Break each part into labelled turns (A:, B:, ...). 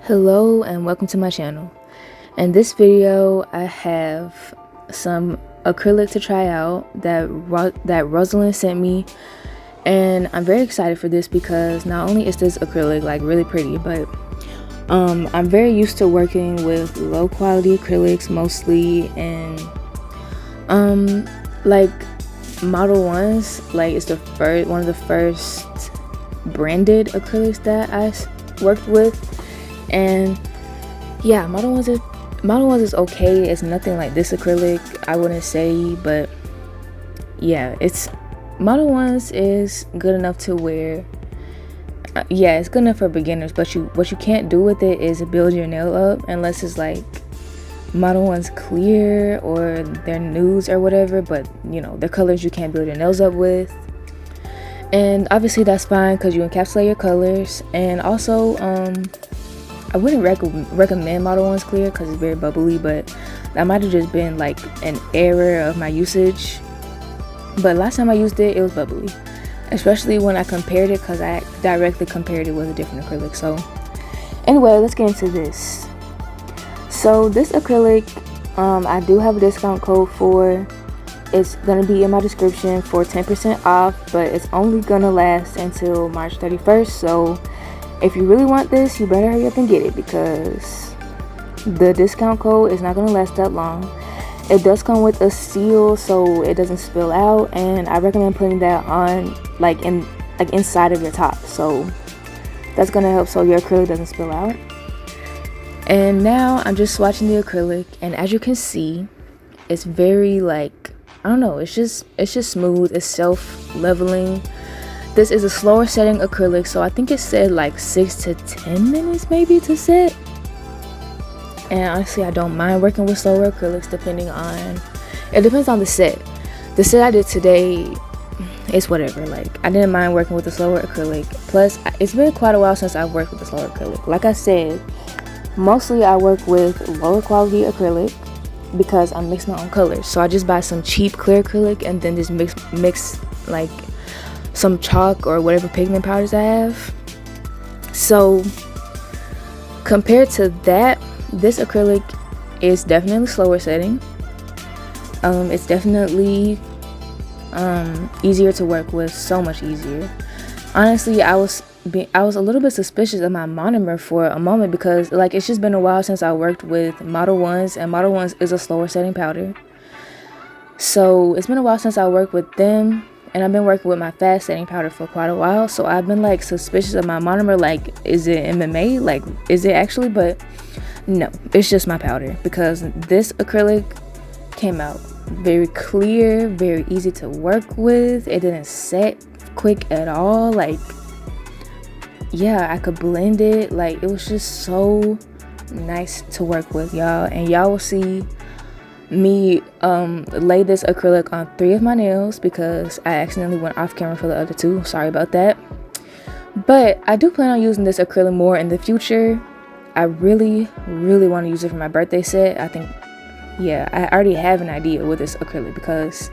A: Hello and welcome to my channel. In this video I have some acrylic to try out that Rosalind sent me, and I'm very excited for this because not only is this acrylic like really pretty, but I'm very used to working with low quality acrylics mostly, and like Model 1s, like it's one of the first branded acrylics that I worked with. And yeah, Model 1s is okay. It's nothing like this acrylic, I wouldn't say, but yeah, Model 1s is good enough to where yeah, it's good enough for beginners, but what you can't do with it is build your nail up unless it's like Model 1's clear or they're nudes or whatever, but you know, they're colors you can't build your nails up with. And obviously that's fine because you encapsulate your colors. And also I wouldn't recommend Model 1's clear because it's very bubbly, but that might have just been like an error of my usage. But last time I used it, it was bubbly, especially when I compared it, because I directly compared it with a different acrylic. So anyway, let's get into this. So this acrylic, I do have a discount code for. It's gonna be in my description for 10% off, but it's only gonna last until March 31st. So if you really want this, you better hurry up and get it because the discount code is not going to last that long. It does come with a seal so it doesn't spill out, and I recommend putting that on like inside of your top, so that's going to help so your acrylic doesn't spill out. And now I'm just swatching the acrylic, and as you can see, it's very like, I don't know, it's just smooth, it's self-leveling. This is a slower setting acrylic, so I think it said like 6 to 10 minutes maybe to set. And honestly, I don't mind working with slower acrylics it depends on the set. The set I did today is whatever, like I didn't mind working with a slower acrylic. Plus, it's been quite a while since I've worked with a slower acrylic. Like I said, mostly I work with lower quality acrylic because I'm mixing my own colors. So I just buy some cheap clear acrylic and then just mix like some chalk or whatever pigment powders I have. So compared to that, this acrylic is definitely slower setting. It's definitely easier to work with, so much easier. Honestly, I was a little bit suspicious of my monomer for a moment because like it's just been a while since I worked with Model 1s, and Model 1s is a slower setting powder. So it's been a while since I worked with them. And I've been working with my fast setting powder for quite a while, so I've been like suspicious of my monomer, like is it MMA, like is it actually? But no, it's just my powder, because this acrylic came out very clear, very easy to work with. It didn't set quick at all. Like yeah, I could blend it, like it was just so nice to work with, y'all. And y'all will see me lay this acrylic on 3 of my nails because I accidentally went off camera for the other 2. Sorry about that. But I do plan on using this acrylic more in the future. I really want to use it for my birthday set. I think, yeah, I already have an idea with this acrylic because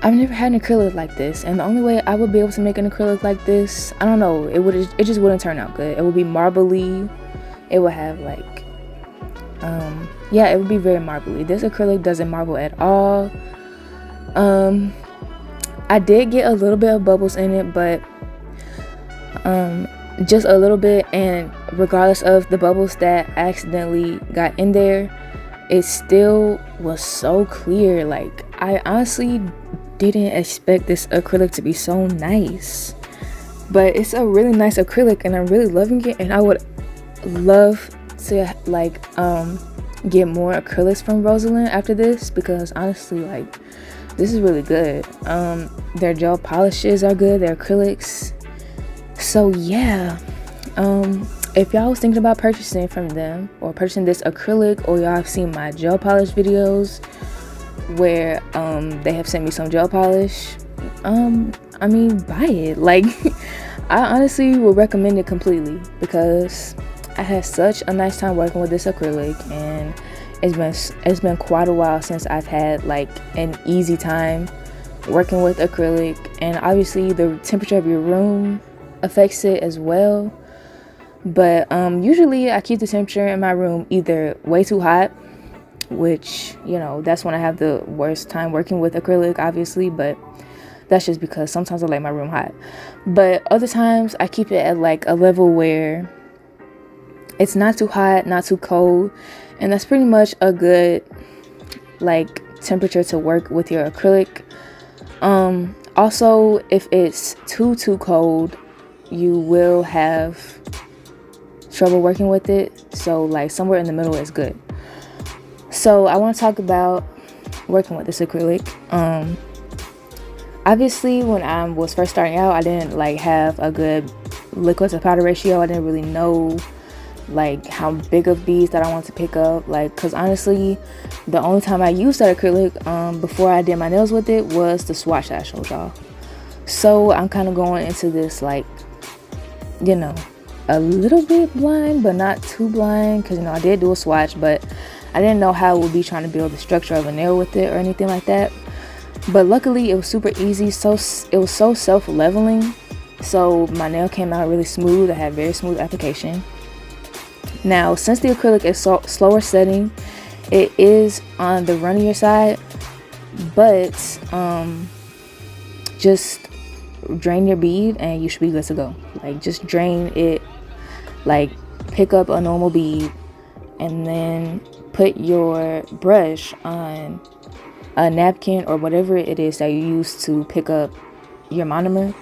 A: I've never had an acrylic like this, and the only way I would be able to make an acrylic like this, I don't know, it just wouldn't turn out good. It would be marbly. It would have like yeah, it would be very marbly. This acrylic doesn't marble at all. I did get a little bit of bubbles in it, but just a little bit, and regardless of the bubbles that I accidentally got in there, it still was so clear. Like I honestly didn't expect this acrylic to be so nice, but it's a really nice acrylic and I'm really loving it, and I would love to like get more acrylics from Rosalind after this, because honestly, like this is really good. Their gel polishes are good, their acrylics. So yeah, if y'all was thinking about purchasing from them or purchasing this acrylic, or y'all have seen my gel polish videos where they have sent me some gel polish, I mean, buy it. Like I honestly would recommend it completely because I had such a nice time working with this acrylic, and it's been quite a while since I've had like an easy time working with acrylic. And obviously the temperature of your room affects it as well. But usually I keep the temperature in my room either way too hot, which, you know, that's when I have the worst time working with acrylic, obviously, but that's just because sometimes I like my room hot. But other times I keep it at like a level where it's not too hot, not too cold, and that's pretty much a good like temperature to work with your acrylic. Also, if it's too cold, you will have trouble working with it. So like somewhere in the middle is good. So I want to talk about working with this acrylic. Obviously when I was first starting out, I didn't like have a good liquid to powder ratio. I didn't really know like how big of beads that I want to pick up, like, because honestly the only time I used that acrylic before I did my nails with it was the swatch that I showed y'all. So I'm kind of going into this like, you know, a little bit blind but not too blind, because, you know, I did do a swatch, but I didn't know how it would be trying to build the structure of a nail with it or anything like that. But luckily it was super easy. So it was so self-leveling, so my nail came out really smooth. I had very smooth application. Now, since the acrylic is slower setting, it is on the runnier side, but just drain your bead and you should be good to go. Like, just drain it, like pick up a normal bead, and then put your brush on a napkin or whatever it is that you use to pick up your monomer,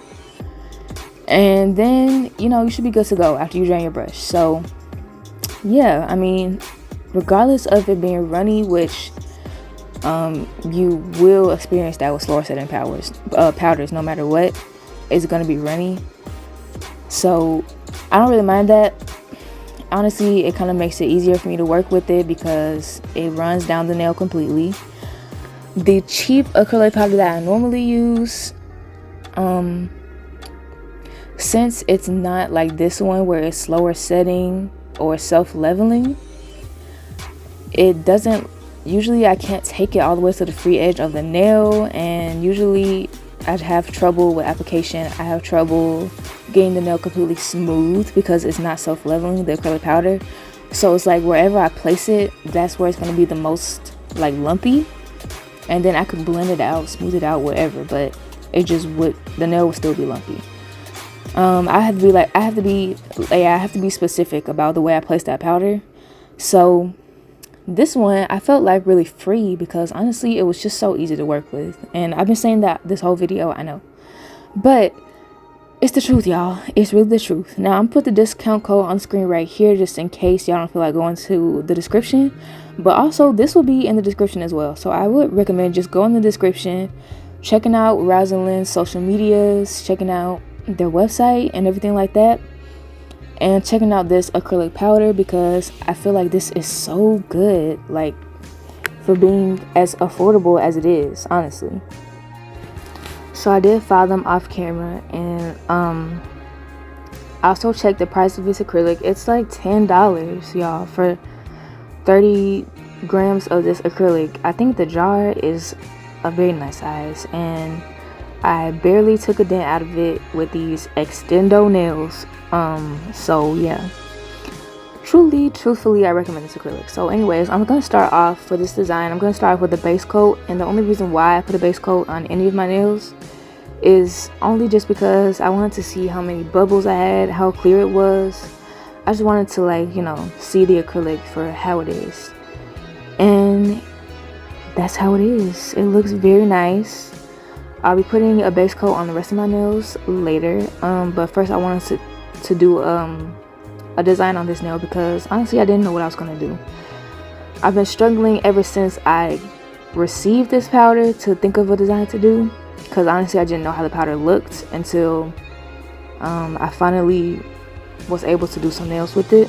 A: and then, you know, you should be good to go after you drain your brush. So yeah, I mean, regardless of it being runny, which you will experience that with slower setting powders, no matter what, it's going to be runny. So I don't really mind that. Honestly, it kind of makes it easier for me to work with it because it runs down the nail completely. The cheap acrylic powder that I normally use, since it's not like this one where it's slower setting or self-leveling, it doesn't, usually I can't take it all the way to the free edge of the nail, and usually I'd have trouble with application. I have trouble getting the nail completely smooth because it's not self-leveling, the acrylic powder. So it's like wherever I place it, that's where it's going to be the most like lumpy, and then I could blend it out, smooth it out, whatever, but it just would, the nail would still be lumpy. I have to be specific about the way I place that powder. So this one I felt like really free because honestly it was just so easy to work with, and I've been saying that this whole video, I know, but it's the truth, y'all. It's really the truth. Now I'm put the discount code on screen right here just in case y'all don't feel like going to the description, but also this will be in the description as well. So I would recommend just go in the description, checking out Rosalind's social medias, checking out their website and everything like that, and checking out this acrylic powder because I feel like this is so good, like, for being as affordable as it is, honestly. So I did file them off camera, and I also checked the price of this acrylic. It's like $10, y'all, for 30 grams of this acrylic. I think the jar is a very nice size, and I barely took a dent out of it with these Extendo nails. So yeah, truthfully, I recommend this acrylic. So anyways, I'm gonna start off for this design. I'm gonna start off with the base coat, and the only reason why I put a base coat on any of my nails is only just because I wanted to see how many bubbles I had, how clear it was. I just wanted to, like, you know, see the acrylic for how it is, and that's how it is. It looks very nice. I'll be putting a base coat on the rest of my nails later, but first I wanted to do a design on this nail because honestly I didn't know what I was gonna do. I've been struggling ever since I received this powder to think of a design to do, because honestly I didn't know how the powder looked until I finally was able to do some nails with it.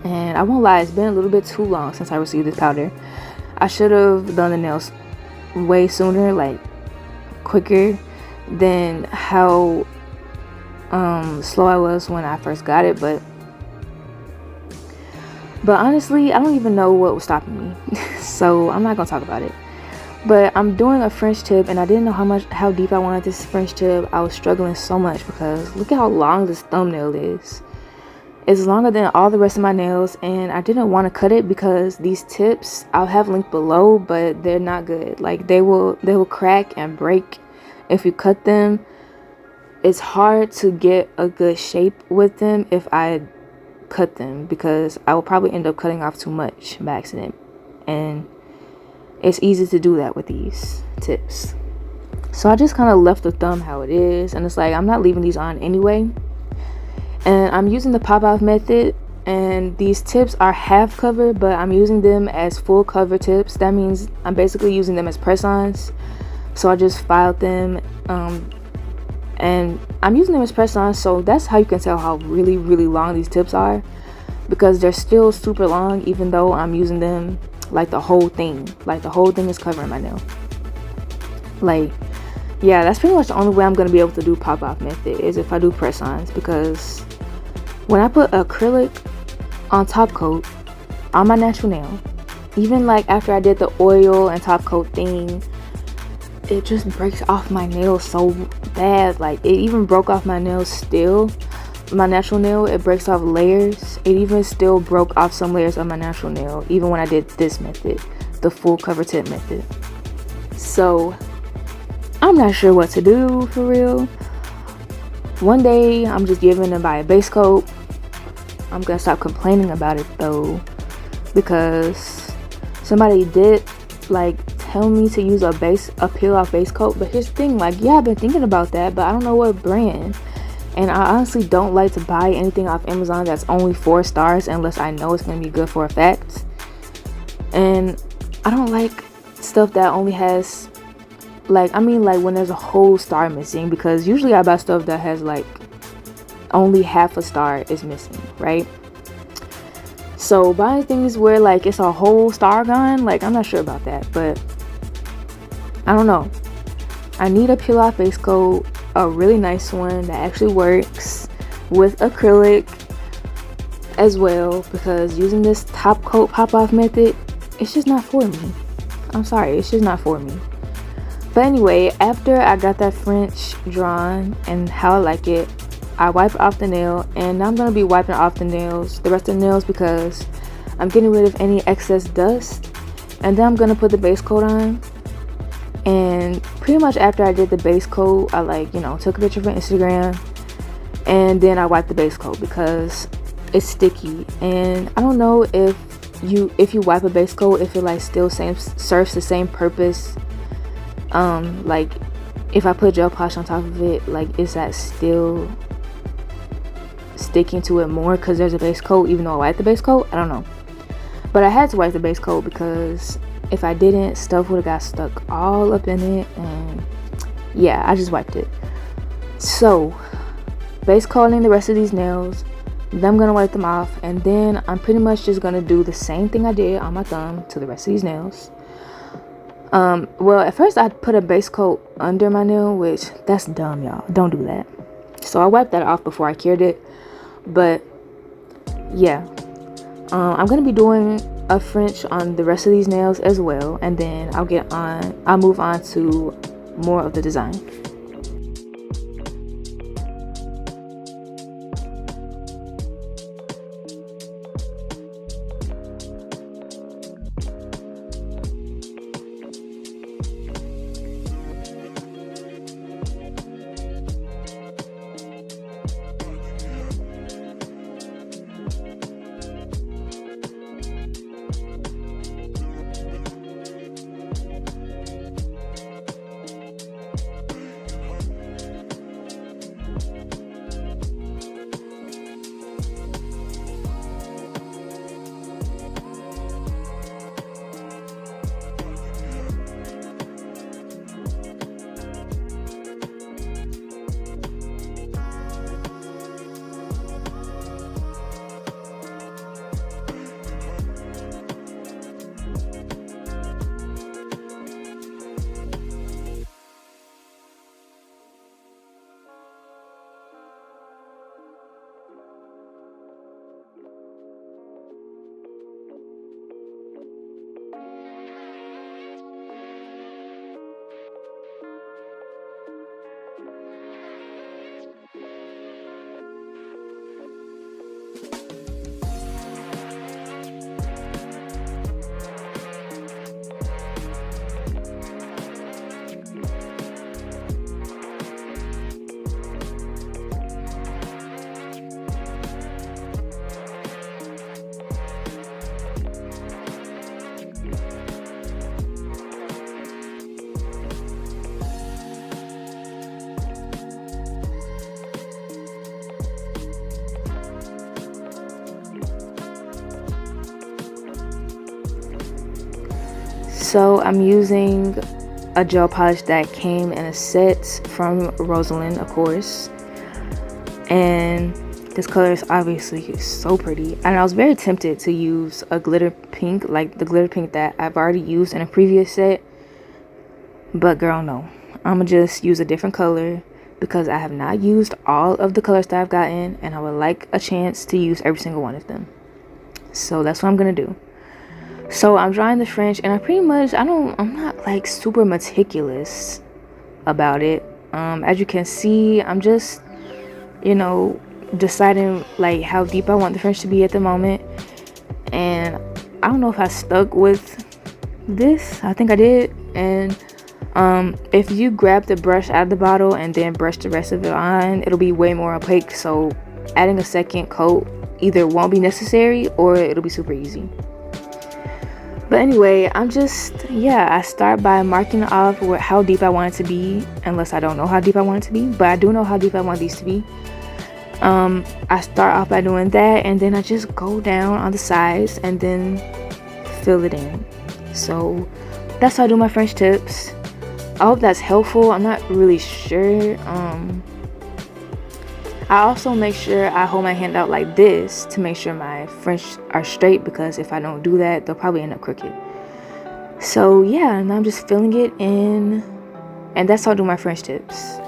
A: And I won't lie, it's been a little bit too long since I received this powder. I should have done the nails way sooner, like quicker than how slow I was when I first got it, but honestly I don't even know what was stopping me. So I'm not gonna talk about it. But I'm doing a French tip, and I didn't know how deep I wanted this French tip. I was struggling so much because look at how long this thumbnail is. It's longer than all the rest of my nails, and I didn't want to cut it because these tips, I'll have linked below, but they're not good. Like they will crack and break if you cut them. It's hard to get a good shape with them if I cut them, because I will probably end up cutting off too much by accident, and it's easy to do that with these tips. So I just kind of left the thumb how it is, and it's like I'm not leaving these on anyway. And I'm using the pop off method, and these tips are half cover, but I'm using them as full cover tips. That means I'm basically using them as press-ons. So I just filed them, and I'm using them as press-ons, so that's how you can tell how really long these tips are, because they're still super long even though I'm using them like the whole thing is covering my nail. Like, yeah, that's pretty much the only way I'm gonna be able to do pop off method is if I do press-ons, because when I put acrylic on top coat on my natural nail, even like after I did the oil and top coat thing, it just breaks off my nail so bad. Like it even broke off my nails still. My natural nail, it breaks off layers. It even still broke off some layers of my natural nail even when I did this method, the full cover tip method. So I'm not sure what to do for real. One day I'm just giving to buy a base coat. I'm gonna stop complaining about it though, because somebody did like tell me to use a peel off base coat. But here's the thing, like, yeah, I've been thinking about that, but I don't know what brand, and I honestly don't like to buy anything off Amazon that's only 4 stars unless I know it's gonna be good for a fact. And I don't like stuff that only has like, I mean, like when there's a whole star missing, because usually I buy stuff that has like only half a star is missing, right? So buying things where like it's a whole star gone, like I'm not sure about that, but I don't know. I need a peel off base coat, a really nice one that actually works with acrylic as well, because using this top coat pop off method, it's just not for me. I'm sorry, it's just not for me. But anyway, after I got that French drawn and how I like it, I wipe off the nail, and now I'm going to be wiping off the rest of the nails, because I'm getting rid of any excess dust. And then I'm going to put the base coat on. And pretty much after I did the base coat, I like, you know, took a picture for Instagram, and then I wiped the base coat because it's sticky. And I don't know if you wipe a base coat, if it like still serves the same purpose. Like if I put gel polish on top of it, like is that still sticking to it more because there's a base coat even though I wiped the base coat? I don't know, but I had to wipe the base coat because if I didn't, stuff would have got stuck all up in it. And yeah, I just wiped it. So base coating the rest of these nails, then I'm gonna wipe them off, and then I'm pretty much just gonna do the same thing I did on my thumb to the rest of these nails. Well, at first I put a base coat under my nail, which that's dumb, y'all. Don't do that. So I wiped that off before I cured it. But yeah, I'm gonna be doing a French on the rest of these nails as well, and then I'll move on to more of the design. So I'm using a gel polish that came in a set from Rosalind, of course, and this color is obviously so pretty. And I was very tempted to use a glitter pink, like the glitter pink that I've already used in a previous set, but girl, no, I'm gonna just use a different color because I have not used all of the colors that I've gotten, and I would like a chance to use every single one of them. So that's what I'm gonna do. So I'm drawing the French, and I'm not like super meticulous about it. As you can see, I'm just, you know, deciding like how deep I want the French to be at the moment. And I don't know if I stuck with this. I think I did. And if you grab the brush out of the bottle and then brush the rest of it on, it'll be way more opaque. So adding a second coat either won't be necessary or it'll be super easy. But anyway, I start by marking off how deep I want it to be, unless I don't know how deep I want it to be, but I do know how deep I want these to be. I start off by doing that, and then I just go down on the sides and then fill it in. So that's how I do my French tips. I hope that's helpful. I'm not really sure. I also make sure I hold my hand out like this to make sure my French are straight, because if I don't do that, they'll probably end up crooked. So yeah, and I'm just filling it in, and that's how I do my French tips.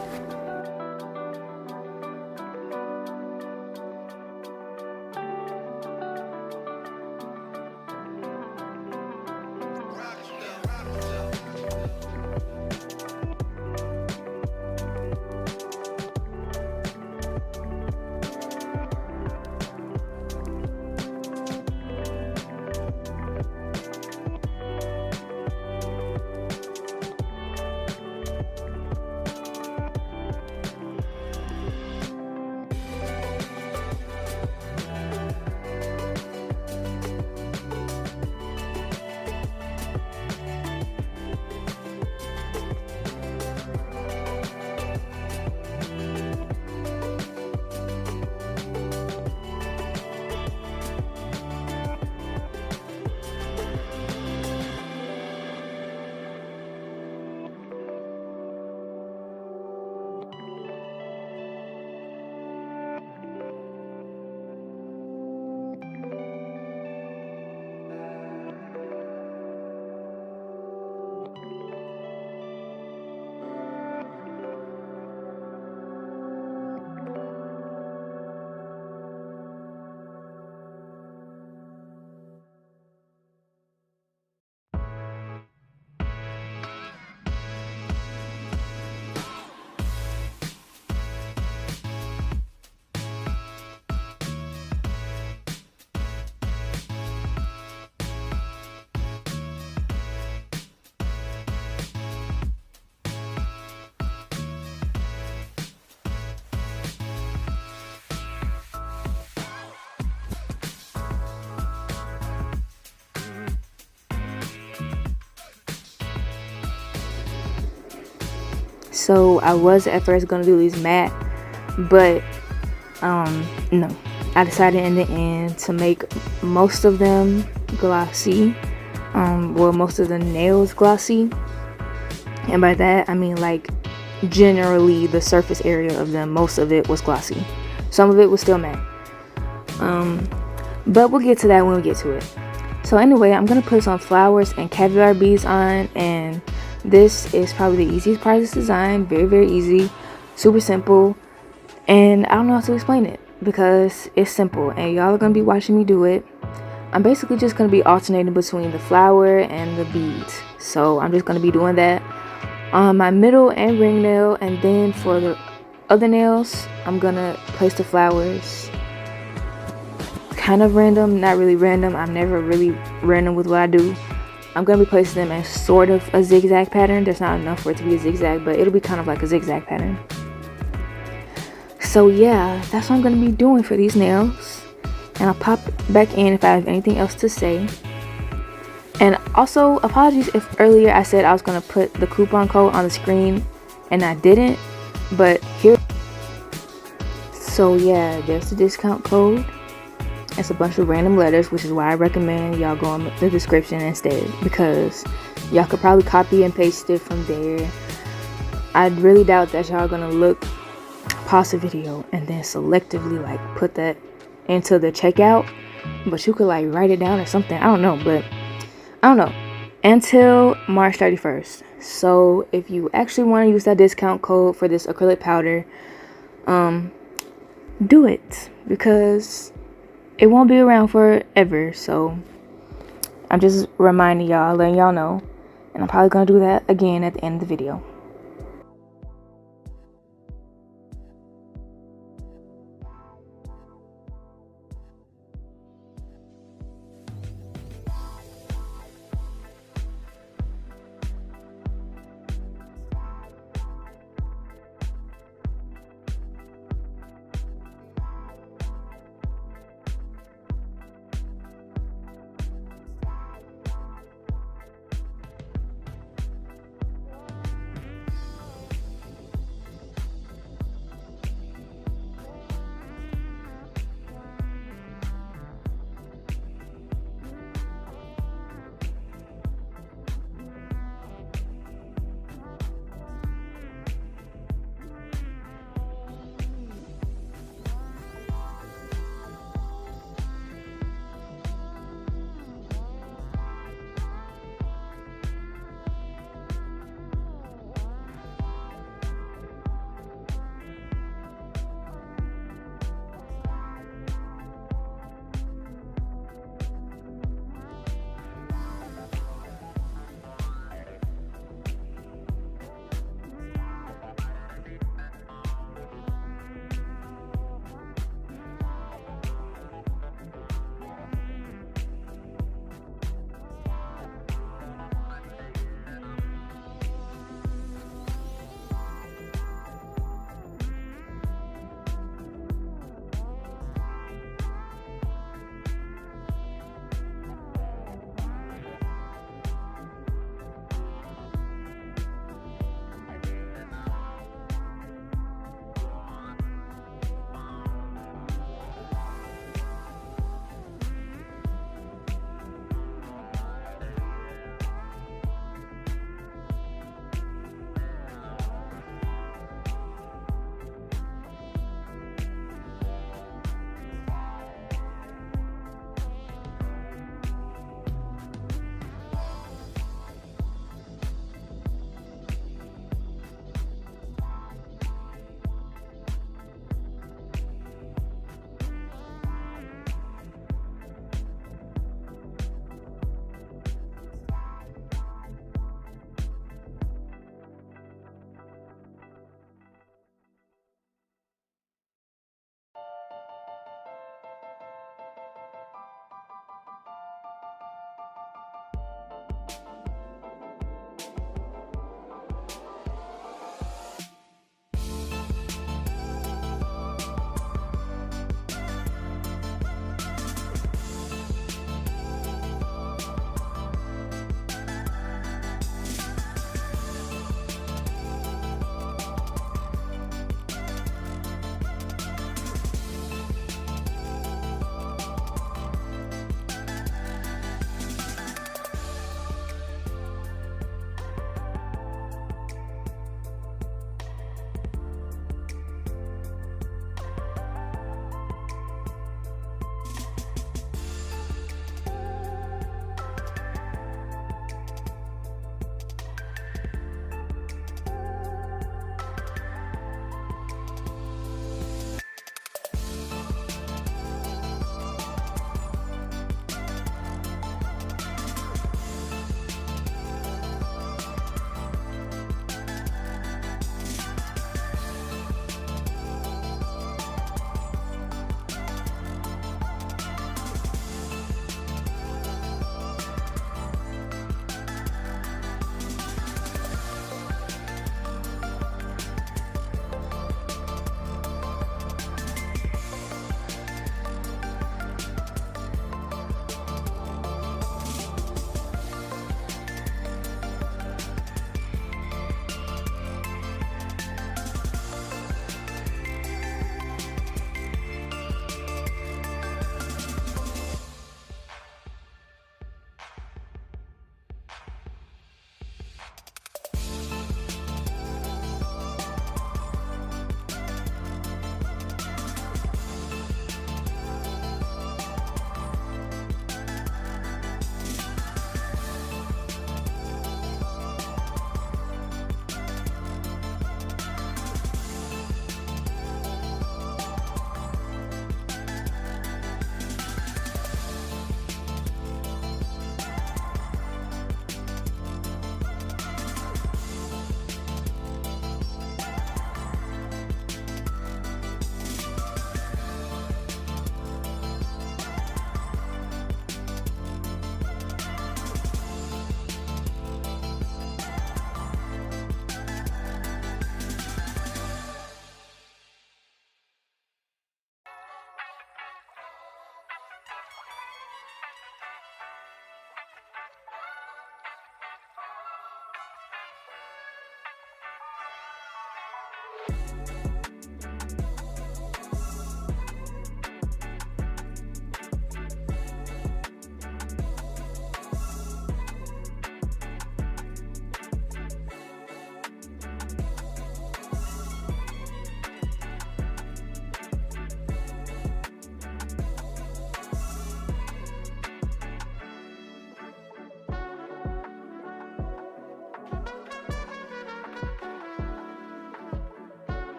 A: So I was at first gonna do these matte, but no, I decided in the end to make most of them glossy, well, most of the nails glossy, and by that I mean like generally the surface area of them, most of it was glossy. Some of it was still matte, but we'll get to that when we get to it. So anyway, I'm gonna put some flowers and caviar beads on, and this is probably the easiest part of this design. Very, very easy, super simple, and I don't know how to explain it because it's simple, and y'all are gonna be watching me do it. I'm basically just gonna be alternating between the flower and the beads, so I'm just gonna be doing that on my middle and ring nail, and then for the other nails I'm gonna place the flowers kind of random, not really random. I'm never really random with what I do. I'm going to be placing them in sort of a zigzag pattern. There's not enough for it to be a zigzag, but it'll be kind of like a zigzag pattern. So yeah, that's what I'm going to be doing for these nails. And I'll pop back in if I have anything else to say. And also, apologies if earlier I said I was going to put the coupon code on the screen and I didn't. But here. So yeah, there's the discount code. It's a bunch of random letters, which is why I recommend y'all go in the description instead, because Y'all could probably copy and paste it from there. I really doubt that y'all gonna pause the video and then selectively like put that into the checkout, but you could like write it down or something. I don't know, but I don't know, until March 31st. So if you actually want to use that discount code for this acrylic powder, do it, because it won't be around forever. So I'm just reminding y'all, letting y'all know, and I'm probably gonna do that again at the end of the video.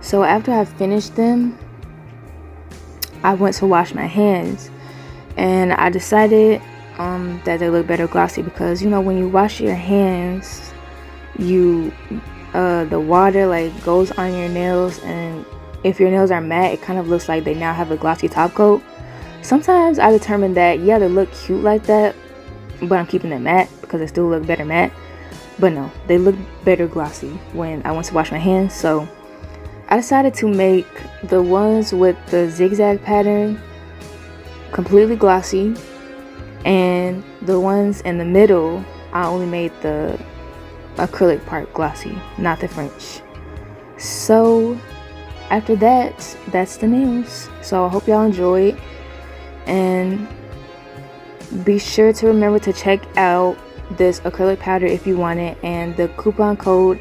A: So after I finished them, I went to wash my hands, and I decided that they look better glossy, because you know, when you wash your hands, you the water like goes on your nails, and if your nails are matte, it kind of looks like they now have a glossy top coat. Sometimes I determined that, yeah, they look cute like that, but I'm keeping them matte because they still look better matte. But no, they look better glossy when I went to wash my hands. So I decided to make the ones with the zigzag pattern completely glossy, and the ones in the middle, I only made the acrylic part glossy, not the French. So after that, that's the nails. So I hope y'all enjoyed, and be sure to remember to check out this acrylic powder if you want it, and the coupon code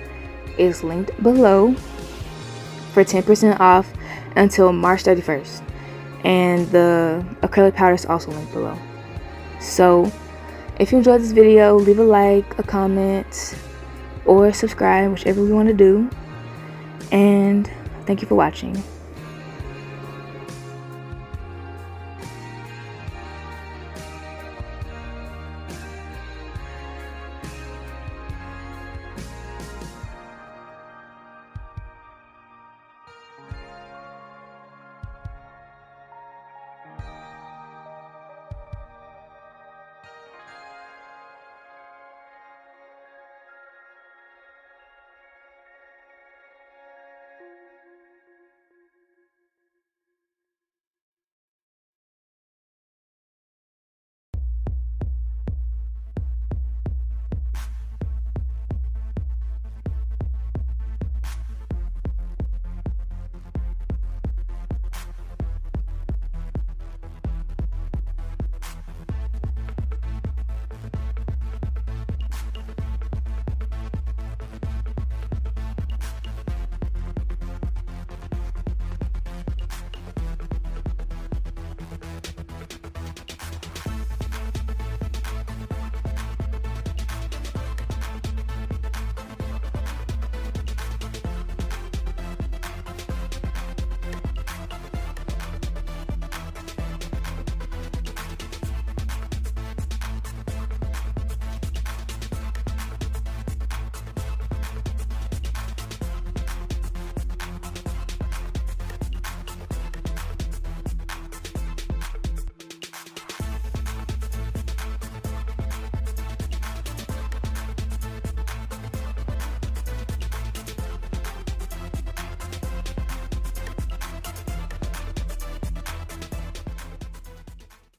A: is linked below for 10% off until March 31st, and the acrylic powder is also linked below. So if you enjoyed this video, leave a like, a comment, or subscribe, whichever you want to do, and thank you for watching.